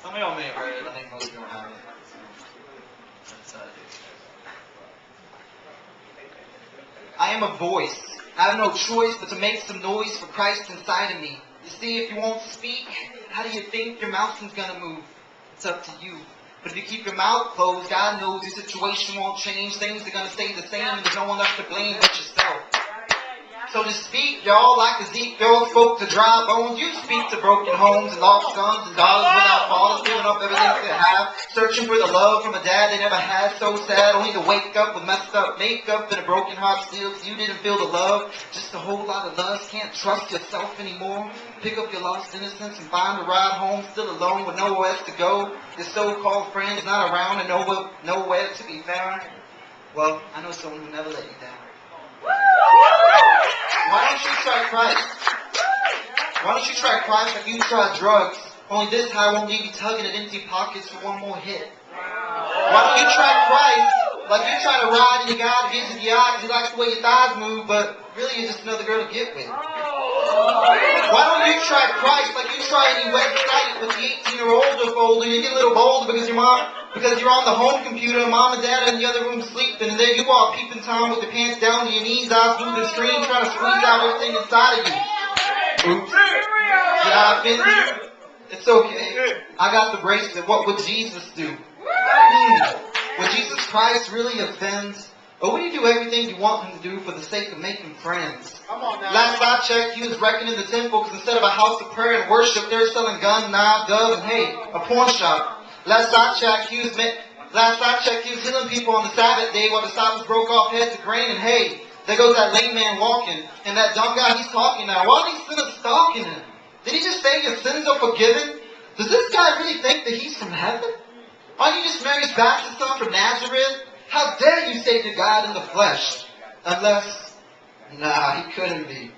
Some of y'all may have read it. I think most of you don't have it. I am a voice. I have no choice but to make some noise for Christ inside of me. You see, if you won't speak, how do you think your mountain's going to move? It's up to you. But if you keep your mouth closed, God knows your situation won't change. Things are going to stay the same, and there's no one left to blame but yourself. So to speak, y'all, like Ezekiel spoke to dry bones, you speak to broken homes and lost sons and daughters without fathers, giving up everything they have, searching for the love from a dad they never had, so sad, only to wake up with messed up makeup and a broken heart still, because you didn't feel the love, just a whole lot of lust, can't trust yourself anymore, pick up your lost innocence and find a ride home, still alone with nowhere else to go, your so-called friends not around and nowhere to be found. Well, I know someone who never let you down. Why don't you try Christ? Why don't you try Christ like you try drugs? Only this high won't leave you tugging at empty pockets for one more hit. Why don't you try Christ like you try to ride and your guy gives you the eye because he likes the way your thighs move, but really you're just another girl to get with? Why don't you try Christ like you try any website with the 18-year-old folder and you get a little bolder because you're on the home computer and mom and dad are in the other room sleeping, and there you are peeping Tom with your pants down to your knees, eyes glued to the screen, trying to squeeze out everything inside of you. Oops. Did I offend you? It's okay. I got the bracelet. What would Jesus do? Would Jesus Christ really offend? Or would he do everything you want him to do for the sake of making friends? Last I checked, he was reckoning the temple because instead of a house of prayer and worship, they're selling guns, knives, doves, and hey, a porn shop. Last I checked, he was healing people on the Sabbath day while the disciples broke off heads of grain, and hey, there goes that lame man walking, and that dumb guy, he's talking now. Why are these sinners stalking him? Did he just say your sins are forgiven? Does this guy really think that he's from heaven? Aren't you just Mary's bastard son from Nazareth? How dare you say to God in the flesh? Unless, he couldn't be.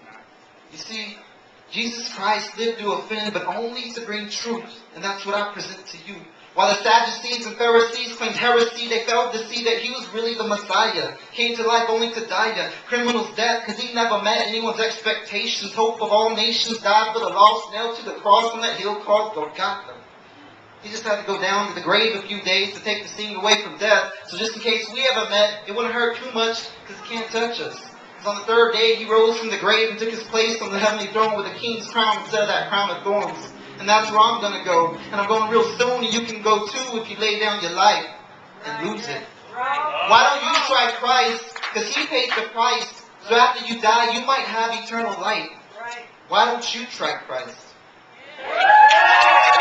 You see, Jesus Christ lived to offend, but only to bring truth, and that's what I present to you. While the Sadducees and Pharisees claimed heresy, they failed to see that he was really the Messiah. Came to life only to die a criminal's death, because he never met anyone's expectations. Hope of all nations, died for the lost, nailed to the cross on that hill called Golgotha. He just had to go down to the grave a few days to take the sting away from death. So just in case we ever met, it wouldn't hurt too much, because it can't touch us. Because on the third day, he rose from the grave and took his place on the heavenly throne with a king's crown instead of that crown of thorns. And that's where I'm going to go. And I'm going real soon, and you can go too if you lay down your life and lose it. Why don't you try Christ? Because he paid the price. So after you die, you might have eternal life. Why don't you try Christ?